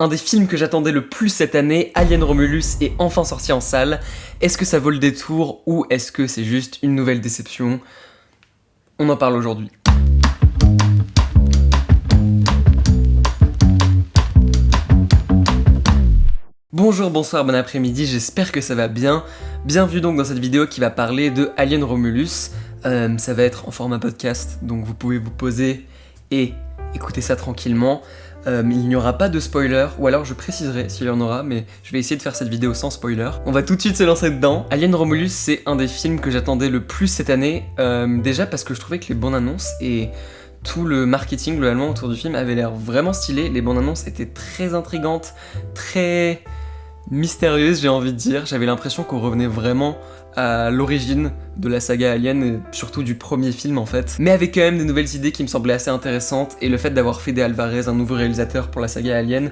Un des films que j'attendais le plus cette année, Alien Romulus, est enfin sorti en salle. Est-ce que ça vaut le détour ou est-ce que c'est juste une nouvelle déception? On en parle aujourd'hui. Bonjour, bonsoir, bon après-midi, j'espère que ça va bien. Bienvenue donc dans cette vidéo qui va parler de Alien Romulus. Ça va être en format podcast, donc vous pouvez vous poser et écouter ça tranquillement. Il n'y aura pas de spoiler, ou alors je préciserai s'il y en aura, mais je vais essayer de faire cette vidéo sans spoiler. On va tout de suite se lancer dedans. Alien Romulus, c'est un des films que j'attendais le plus cette année, déjà parce que je trouvais que les bandes annonces et tout le marketing globalement autour du film avait l'air vraiment stylé. Les bandes annonces étaient très intrigantes, très mystérieuses, j'ai envie de dire. J'avais l'impression qu'on revenait vraiment à l'origine de la saga Alien, et surtout du premier film en fait. Mais avec quand même des nouvelles idées qui me semblaient assez intéressantes, et le fait d'avoir Fede Alvarez, un nouveau réalisateur pour la saga Alien,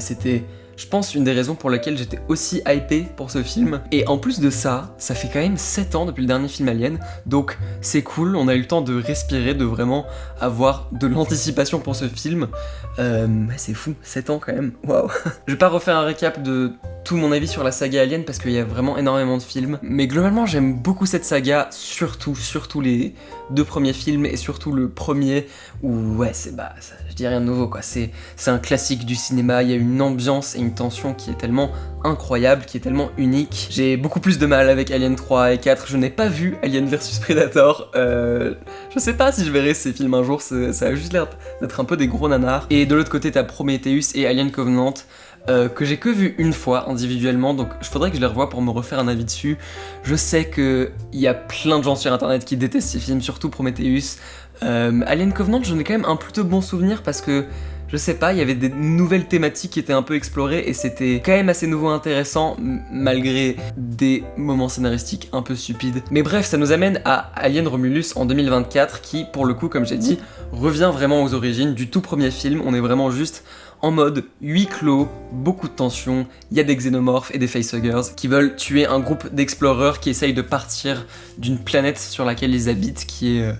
c'était, je pense, une des raisons pour lesquelles j'étais aussi hypé pour ce film. Et en plus de ça, ça fait quand même 7 ans depuis le dernier film Alien, donc c'est cool, on a eu le temps de respirer, de vraiment avoir de l'anticipation pour ce film. C'est fou, 7 ans quand même, waouh. Je vais pas refaire un récap de tout mon avis sur la saga Alien parce qu'il y a vraiment énormément de films, mais globalement j'aime beaucoup cette saga, surtout les deux premiers films et surtout le premier où ouais je dis rien de nouveau quoi, c'est un classique du cinéma, il y a une ambiance et une tension qui est tellement incroyable, qui est tellement unique. J'ai beaucoup plus de mal avec Alien 3 et 4, je n'ai pas vu Alien vs Predator, je sais pas si je verrai ces films un jour, ça a juste l'air d'être un peu des gros nanars. Et de l'autre côté t'as Prometheus et Alien Covenant, que j'ai que vu une fois individuellement, donc il faudrait que je les revoie pour me refaire un avis dessus. Je sais qu'il y a plein de gens sur internet qui détestent ces films, surtout Prometheus. Alien Covenant, j'en ai quand même un plutôt bon souvenir parce que, je sais pas, il y avait des nouvelles thématiques qui étaient un peu explorées et c'était quand même assez nouveau et intéressant, malgré des moments scénaristiques un peu stupides. Mais bref, ça nous amène à Alien Romulus en 2024 qui, pour le coup, comme j'ai dit, revient vraiment aux origines du tout premier film. On est vraiment juste en mode huis clos, beaucoup de tension, il y a des xénomorphes et des facehuggers qui veulent tuer un groupe d'exploreurs qui essayent de partir d'une planète sur laquelle ils habitent, qui est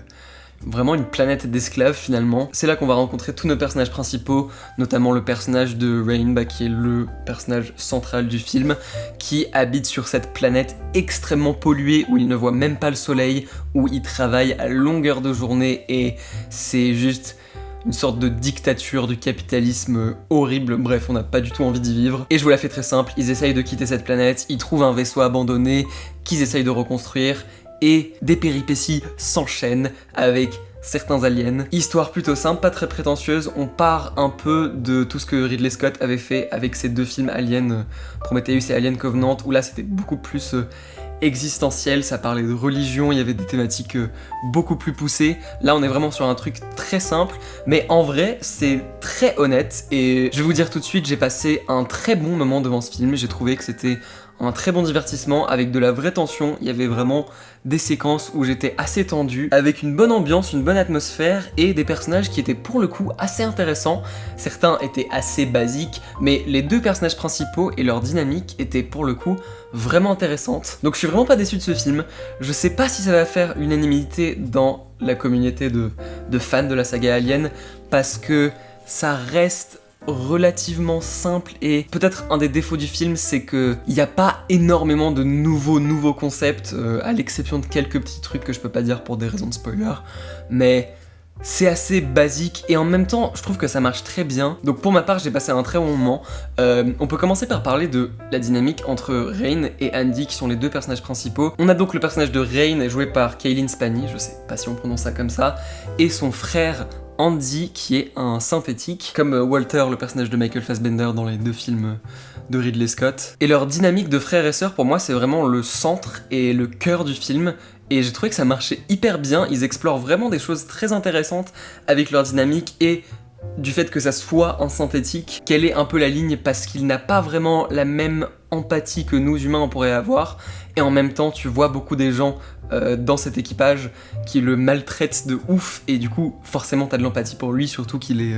vraiment une planète d'esclaves finalement. C'est là qu'on va rencontrer tous nos personnages principaux, notamment le personnage de Rain, qui est le personnage central du film, qui habite sur cette planète extrêmement polluée où il ne voit même pas le soleil, où il travaille à longueur de journée et c'est juste une sorte de dictature du capitalisme horrible, bref, on n'a pas du tout envie d'y vivre. Et je vous la fais très simple, ils essayent de quitter cette planète, ils trouvent un vaisseau abandonné qu'ils essayent de reconstruire, et des péripéties s'enchaînent avec certains aliens. Histoire plutôt simple, pas très prétentieuse, on part un peu de tout ce que Ridley Scott avait fait avec ses deux films Alien, Prometheus et Alien Covenant, où là c'était beaucoup plus existentiel, ça parlait de religion, il y avait des thématiques beaucoup plus poussées. Là on est vraiment sur un truc très simple, mais en vrai c'est très honnête et je vais vous dire tout de suite, j'ai passé un très bon moment devant ce film, j'ai trouvé que c'était un très bon divertissement avec de la vraie tension, il y avait vraiment des séquences où j'étais assez tendu, avec une bonne ambiance, une bonne atmosphère et des personnages qui étaient pour le coup assez intéressants. Certains étaient assez basiques, mais les deux personnages principaux et leur dynamique étaient pour le coup vraiment intéressantes. Donc je suis vraiment pas déçu de ce film, je sais pas si ça va faire l'unanimité dans la communauté de fans de la saga Alien, parce que ça reste relativement simple et peut-être un des défauts du film c'est que il n'y a pas énormément de nouveaux concepts, à l'exception de quelques petits trucs que je peux pas dire pour des raisons de spoiler, mais c'est assez basique et en même temps je trouve que ça marche très bien. Donc pour ma part j'ai passé un très bon moment. On peut commencer par parler de la dynamique entre Rain et Andy qui sont les deux personnages principaux. On a donc le personnage de Rain joué par Kaitlyn Spani, je sais pas si on prononce ça comme ça, et son frère Andy qui est un synthétique, comme Walter, le personnage de Michael Fassbender dans les deux films de Ridley Scott. Et leur dynamique de frères et sœurs, pour moi, c'est vraiment le centre et le cœur du film. Et j'ai trouvé que ça marchait hyper bien, ils explorent vraiment des choses très intéressantes avec leur dynamique et du fait que ça soit un synthétique, quelle est un peu la ligne parce qu'il n'a pas vraiment la même empathie que nous humains on pourrait avoir, et en même temps tu vois beaucoup des gens dans cet équipage qui le maltraitent de ouf et du coup forcément t'as de l'empathie pour lui, surtout qu'il est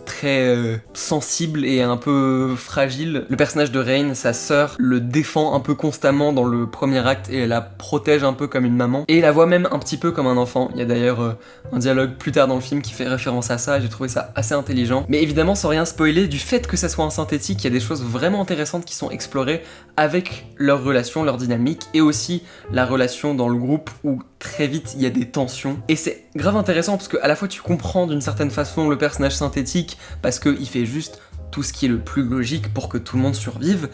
très sensible et un peu fragile. Le personnage de Rain, sa sœur, le défend un peu constamment dans le premier acte et la protège un peu comme une maman. Et la voit même un petit peu comme un enfant. Il y a d'ailleurs un dialogue plus tard dans le film qui fait référence à ça et j'ai trouvé ça assez intelligent. Mais évidemment, sans rien spoiler, du fait que ça soit un synthétique, il y a des choses vraiment intéressantes qui sont explorées avec leur relation, leur dynamique et aussi la relation dans le groupe où très vite il y a des tensions. Et c'est grave intéressant parce que à la fois tu comprends d'une certaine façon le personnage synthétique parce qu'il fait juste tout ce qui est le plus logique pour que tout le monde survive,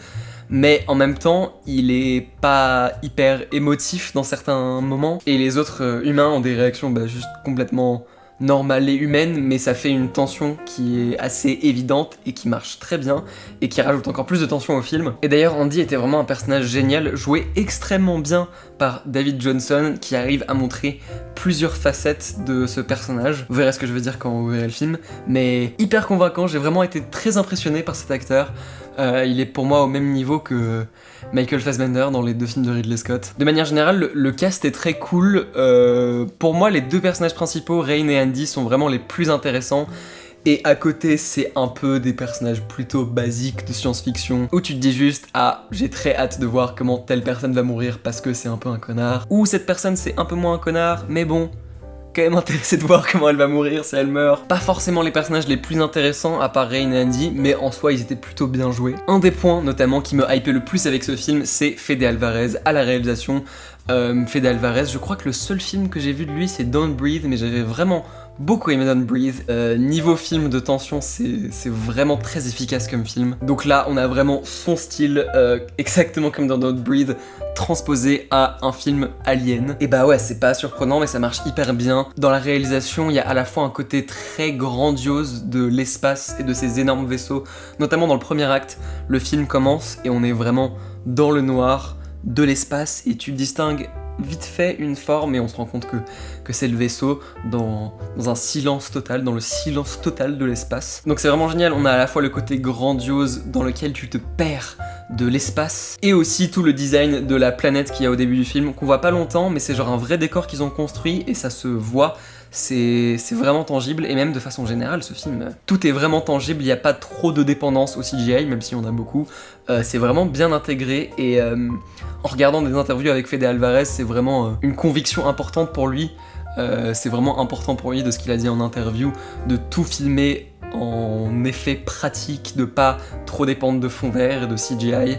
mais en même temps il est pas hyper émotif dans certains moments et les autres humains ont des réactions juste complètement normale et humaine, mais ça fait une tension qui est assez évidente et qui marche très bien et qui rajoute encore plus de tension au film. Et d'ailleurs Andy était vraiment un personnage génial, joué extrêmement bien par David Johnson qui arrive à montrer plusieurs facettes de ce personnage. Vous verrez ce que je veux dire quand vous verrez le film, mais hyper convaincant, j'ai vraiment été très impressionné par cet acteur. Il est pour moi au même niveau que Michael Fassbender dans les deux films de Ridley Scott. De manière générale, le cast est très cool. Pour moi, les deux personnages principaux, Rain et Andy, sont vraiment les plus intéressants. Et à côté, c'est un peu des personnages plutôt basiques de science-fiction, où tu te dis juste « Ah, j'ai très hâte de voir comment telle personne va mourir parce que c'est un peu un connard. » Ou cette personne, c'est un peu moins un connard, mais bon, quand même intéressé de voir comment elle va mourir si elle meurt. Pas forcément les personnages les plus intéressants à part Rain et Andy, mais en soi ils étaient plutôt bien joués. Un des points notamment qui me hypait le plus avec ce film, c'est Fede Alvarez à la réalisation. Fede Alvarez, je crois que le seul film que j'ai vu de lui c'est Don't Breathe, mais j'avais vraiment beaucoup aimé Don't Breathe. Niveau film de tension, c'est vraiment très efficace comme film. Donc là, on a vraiment son style, exactement comme dans Don't Breathe, transposé à un film alien. Et bah ouais, c'est pas surprenant, mais ça marche hyper bien. Dans la réalisation, il y a à la fois un côté très grandiose de l'espace et de ces énormes vaisseaux, notamment dans le premier acte. Le film commence et on est vraiment dans le noir de l'espace et tu distingues vite fait une forme et on se rend compte que c'est le vaisseau dans un silence total, dans le silence total de l'espace. Donc c'est vraiment génial, on a à la fois le côté grandiose dans lequel tu te perds de l'espace et aussi tout le design de la planète qu'il y a au début du film qu'on voit pas longtemps, mais c'est genre un vrai décor qu'ils ont construit et ça se voit. C'est vraiment tangible et même de façon générale ce film, tout est vraiment tangible, il n'y a pas trop de dépendance au CGI même si on a beaucoup, c'est vraiment bien intégré et en regardant des interviews avec Fede Alvarez c'est vraiment une conviction importante pour lui, c'est vraiment important pour lui de ce qu'il a dit en interview, de tout filmer en effet pratique, de pas trop dépendre de fond vert et de CGI.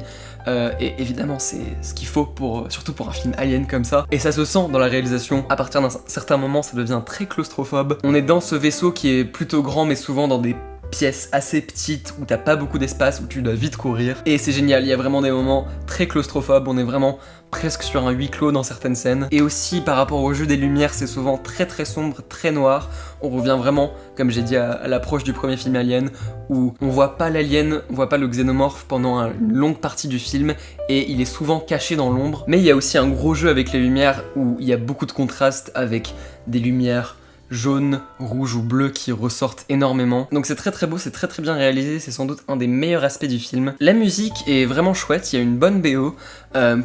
Et évidemment c'est ce qu'il faut surtout pour un film alien comme ça. Et ça se sent dans la réalisation, à partir d'un certain moment ça devient très claustrophobe. On est dans ce vaisseau qui est plutôt grand mais souvent dans des pièces assez petites où t'as pas beaucoup d'espace, où tu dois vite courir. Et c'est génial, il y a vraiment des moments très claustrophobes, on est vraiment presque sur un huis clos dans certaines scènes. Et aussi par rapport au jeu des lumières, c'est souvent très très sombre, très noir. On revient vraiment, comme j'ai dit, à l'approche du premier film Alien, où on voit pas l'alien, on voit pas le xénomorphe pendant une longue partie du film, et il est souvent caché dans l'ombre. Mais il y a aussi un gros jeu avec les lumières, où il y a beaucoup de contrastes avec des lumières jaune, rouge ou bleu qui ressortent énormément. Donc c'est très très beau, c'est très très bien réalisé, c'est sans doute un des meilleurs aspects du film. La musique est vraiment chouette, il y a une bonne BO.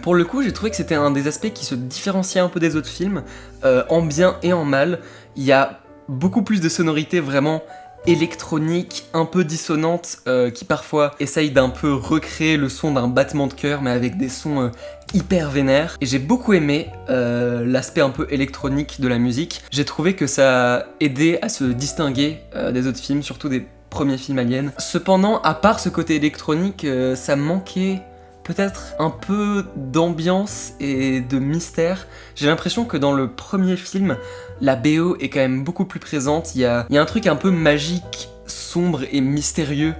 Pour le coup, j'ai trouvé que c'était un des aspects qui se différenciait un peu des autres films, en bien et en mal. Il y a beaucoup plus de sonorités vraiment électronique, un peu dissonante, qui parfois essaye d'un peu recréer le son d'un battement de cœur, mais avec des sons hyper vénères. Et j'ai beaucoup aimé l'aspect un peu électronique de la musique. J'ai trouvé que ça aidait à se distinguer des autres films, surtout des premiers films aliens. Cependant, à part ce côté électronique, ça manquait peut-être un peu d'ambiance et de mystère. J'ai l'impression que dans le premier film, la BO est quand même beaucoup plus présente. Il y a un truc un peu magique, sombre et mystérieux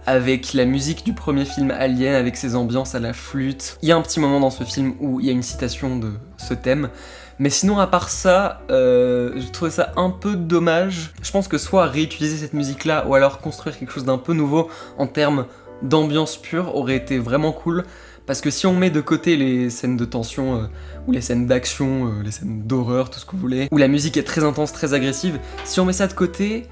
avec la musique du premier film Alien, avec ses ambiances à la flûte. Il y a un petit moment dans ce film où il y a une citation de ce thème. Mais sinon, à part ça, j'ai trouvé ça un peu dommage. Je pense que soit réutiliser cette musique-là, ou alors construire quelque chose d'un peu nouveau en termes d'ambiance pure aurait été vraiment cool, parce que si on met de côté les scènes de tension ou les scènes d'action, les scènes d'horreur, tout ce que vous voulez, où la musique est très intense, très agressive, si on met ça de côté,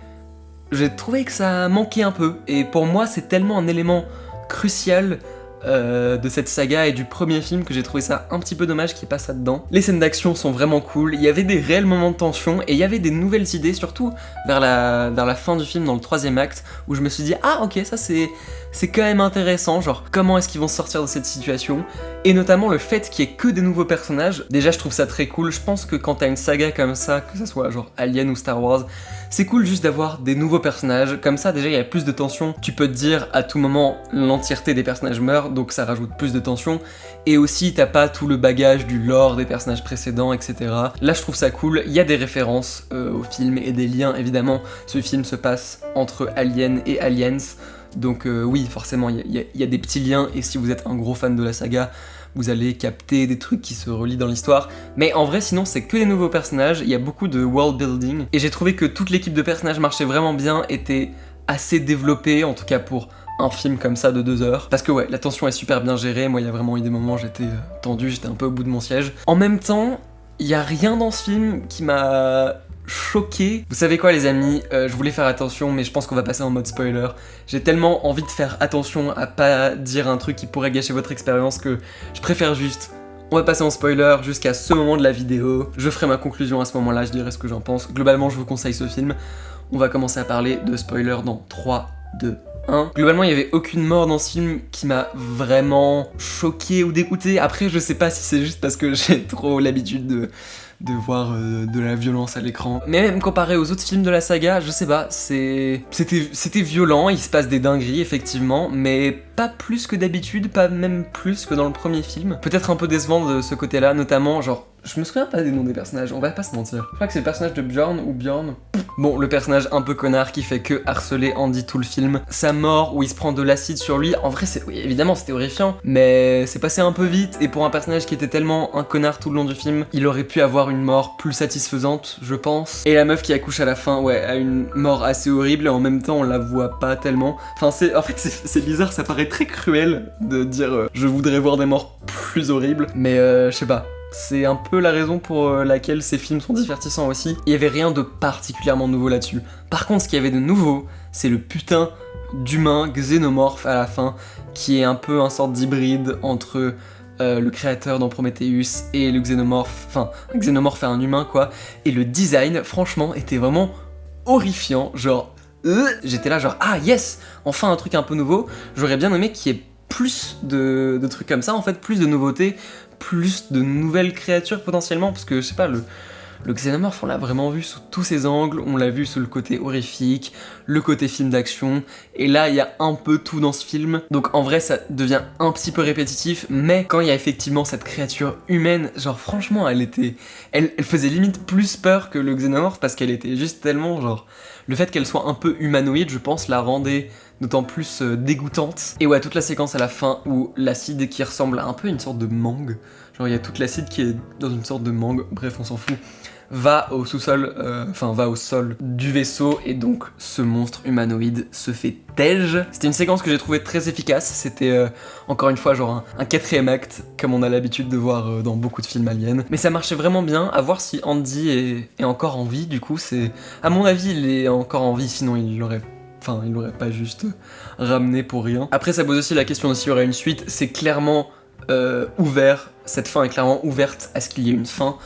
j'ai trouvé que ça manquait un peu, et pour moi c'est tellement un élément crucial de cette saga et du premier film que j'ai trouvé ça un petit peu dommage qu'il n'y ait pas ça dedans. Les scènes d'action sont vraiment cool, il y avait des réels moments de tension et il y avait des nouvelles idées, surtout vers la fin du film, dans le 3e acte, où je me suis dit ah ok, ça c'est quand même intéressant, genre comment est-ce qu'ils vont sortir de cette situation, et notamment le fait qu'il y ait que des nouveaux personnages. Déjà je trouve ça très cool, je pense que quand t'as une saga comme ça, que ça soit genre Alien ou Star Wars, c'est cool juste d'avoir des nouveaux personnages, comme ça déjà il y a plus de tension, tu peux te dire à tout moment l'entièreté des personnages meurt, donc ça rajoute plus de tension, et aussi t'as pas tout le bagage du lore des personnages précédents, etc. Là je trouve ça cool, il y a des références au film et des liens évidemment, ce film se passe entre Alien et Aliens, donc oui forcément il y a des petits liens, et si vous êtes un gros fan de la saga, vous allez capter des trucs qui se relient dans l'histoire, mais en vrai sinon c'est que des nouveaux personnages, il y a beaucoup de world building, et j'ai trouvé que toute l'équipe de personnages marchait vraiment bien, était assez développée, en tout cas pour un film comme ça de 2 heures, parce que ouais, la tension est super bien gérée, moi il y a vraiment eu des moments où j'étais tendu, j'étais un peu au bout de mon siège. En même temps, il y a rien dans ce film qui m'a choqué. Vous savez quoi les amis, je voulais faire attention mais je pense qu'on va passer en mode spoiler. J'ai tellement envie de faire attention à pas dire un truc qui pourrait gâcher votre expérience que je préfère juste... On va passer en spoiler jusqu'à ce moment de la vidéo. Je ferai ma conclusion à ce moment-là, je dirai ce que j'en pense. Globalement, je vous conseille ce film. On va commencer à parler de spoiler dans 3, 2, 1. Globalement, il n'y avait aucune mort dans ce film qui m'a vraiment choqué ou dégoûté. Après, je sais pas si c'est juste parce que j'ai trop l'habitude de voir de la violence à l'écran. Mais même comparé aux autres films de la saga, je sais pas, c'était violent, il se passe des dingueries effectivement, mais pas plus que d'habitude, pas même plus que dans le premier film. Peut-être un peu décevant de ce côté-là, notamment genre... Je me souviens pas des noms des personnages, on va pas se mentir. Je crois que c'est le personnage de Bjorn ou Bjorn. Bon, le personnage un peu connard qui fait que harceler Andy tout le film. Sa mort où il se prend de l'acide sur lui, en vrai c'est... Oui, évidemment c'était horrifiant, mais c'est passé un peu vite, et pour un personnage qui était tellement un connard tout le long du film, il aurait pu avoir une mort plus satisfaisante, je pense. Et la meuf qui accouche à la fin, ouais, a une mort assez horrible, et en même temps on la voit pas tellement. Enfin c'est bizarre, ça paraît très cruel de dire je voudrais voir des morts plus horribles, mais je sais pas. C'est un peu la raison pour laquelle ces films sont divertissants aussi. Il y avait rien de particulièrement nouveau là-dessus. Par contre, ce qu'il y avait de nouveau, c'est le putain d'humain xénomorphe à la fin, qui est un peu un sorte d'hybride entre le créateur dans Prometheus et le xénomorphe, enfin un xénomorphe et un humain quoi. Et le design, franchement, était vraiment horrifiant. Genre, j'étais là genre ah yes, enfin un truc un peu nouveau. J'aurais bien aimé qu'il y ait plus de trucs comme ça en fait, plus de nouveautés, plus de nouvelles créatures potentiellement, parce que je sais pas, le xénomorphe on l'a vraiment vu sous tous ses angles, on l'a vu sous le côté horrifique, le côté film d'action, et là il y a un peu tout dans ce film, donc en vrai ça devient un petit peu répétitif, mais quand il y a effectivement cette créature humaine, genre franchement elle faisait limite plus peur que le xénomorphe, parce qu'elle était juste tellement genre... Le fait qu'elle soit un peu humanoïde, je pense, la rendait d'autant plus dégoûtante. Et ouais, toute la séquence à la fin où l'acide qui ressemble à un peu une sorte de mangue, genre il y a toute l'acide qui est dans une sorte de mangue, bref on s'en fout, va au sous-sol, va au sol du vaisseau, et donc ce monstre humanoïde se fait tège. C'était une séquence que j'ai trouvée très efficace, c'était encore une fois genre un 4e acte, comme on a l'habitude de voir dans beaucoup de films aliens. Mais ça marchait vraiment bien, à voir si Andy est encore en vie, du coup c'est... À mon avis il est encore en vie, sinon il l'aurait pas juste ramené pour rien. Après ça pose aussi la question de s'il y aurait une suite, c'est clairement ouvert, cette fin est clairement ouverte à ce qu'il y ait une fin.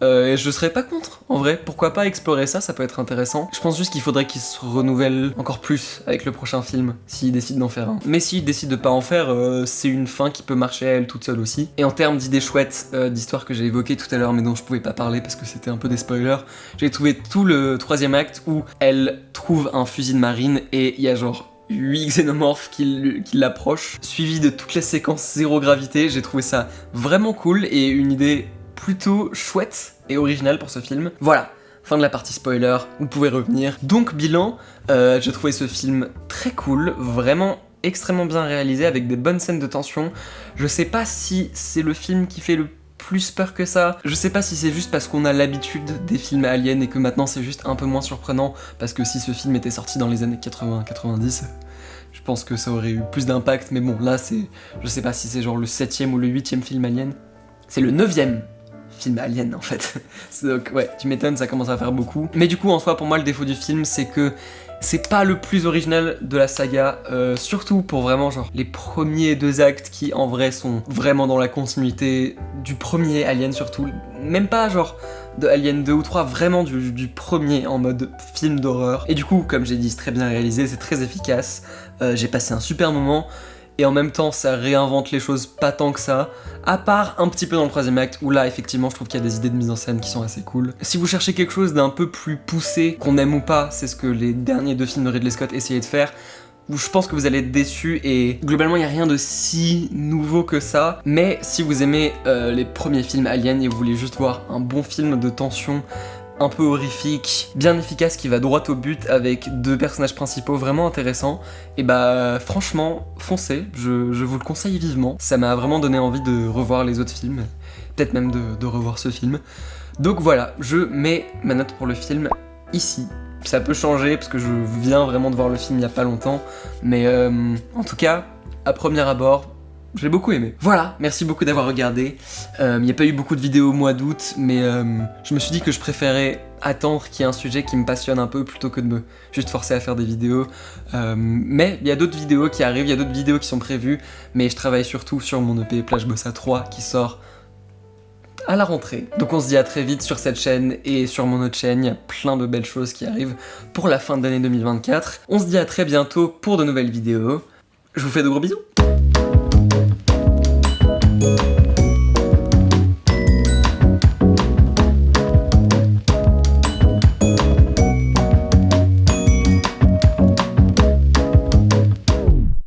Et je serais pas contre, en vrai, pourquoi pas explorer ça, ça peut être intéressant. Je pense juste qu'il faudrait qu'il se renouvelle encore plus avec le prochain film, s'il décide d'en faire un. Mais s'il décide de pas en faire, c'est une fin qui peut marcher à elle toute seule aussi. Et en termes d'idées chouettes, d'histoires que j'ai évoquées tout à l'heure mais dont je pouvais pas parler parce que c'était un peu des spoilers, j'ai trouvé tout le 3e acte où elle trouve un fusil de marine et il y a genre 8 xénomorphes qui l'approchent, suivi de toute la séquence zéro gravité. J'ai trouvé ça vraiment cool et une idée plutôt chouette et originale pour ce film. Voilà, fin de la partie spoiler, vous pouvez revenir. Donc bilan, j'ai trouvé ce film très cool, vraiment extrêmement bien réalisé avec des bonnes scènes de tension. Je sais pas si c'est le film qui fait le plus peur que ça. Je sais pas si c'est juste parce qu'on a l'habitude des films aliens et que maintenant c'est juste un peu moins surprenant, parce que si ce film était sorti dans les années 80-90, je pense que ça aurait eu plus d'impact, mais bon là c'est... Je sais pas si c'est genre le 7e ou le 8e film alien. C'est le 9e films Alien en fait. Donc ouais, tu m'étonnes, ça commence à faire beaucoup. Mais du coup, en soi, pour moi, le défaut du film, c'est que c'est pas le plus original de la saga, surtout pour vraiment genre les premiers 2 actes qui en vrai sont vraiment dans la continuité du premier Alien surtout, même pas genre de Alien 2 ou 3, vraiment du premier en mode film d'horreur. Et du coup, comme j'ai dit, c'est très bien réalisé, c'est très efficace, j'ai passé un super moment. Et en même temps, ça réinvente les choses pas tant que ça, à part un petit peu dans le 3e acte, où là, effectivement, je trouve qu'il y a des idées de mise en scène qui sont assez cool. Si vous cherchez quelque chose d'un peu plus poussé, qu'on aime ou pas, c'est ce que les derniers 2 films de Ridley Scott essayaient de faire, où je pense que vous allez être déçus, et globalement, il n'y a rien de si nouveau que ça, mais si vous aimez les premiers films Alien et vous voulez juste voir un bon film de tension, un peu horrifique, bien efficace, qui va droit au but avec 2 personnages principaux vraiment intéressants, et bah franchement, foncez, je vous le conseille vivement. Ça m'a vraiment donné envie de revoir les autres films, peut-être même de revoir ce film. Donc voilà, je mets ma note pour le film ici. Ça peut changer parce que je viens vraiment de voir le film il y a pas longtemps, mais en tout cas, à premier abord, j'ai beaucoup aimé. Voilà, merci beaucoup d'avoir regardé. Il n'y a pas eu beaucoup de vidéos au mois d'août, mais je me suis dit que je préférais attendre qu'il y ait un sujet qui me passionne un peu plutôt que de me juste forcer à faire des vidéos. Mais il y a d'autres vidéos qui arrivent, il y a d'autres vidéos qui sont prévues, mais je travaille surtout sur mon EP Plage Bossa 3 qui sort à la rentrée. Donc on se dit à très vite sur cette chaîne et sur mon autre chaîne, il y a plein de belles choses qui arrivent pour la fin d'année 2024. On se dit à très bientôt pour de nouvelles vidéos. Je vous fais de gros bisous.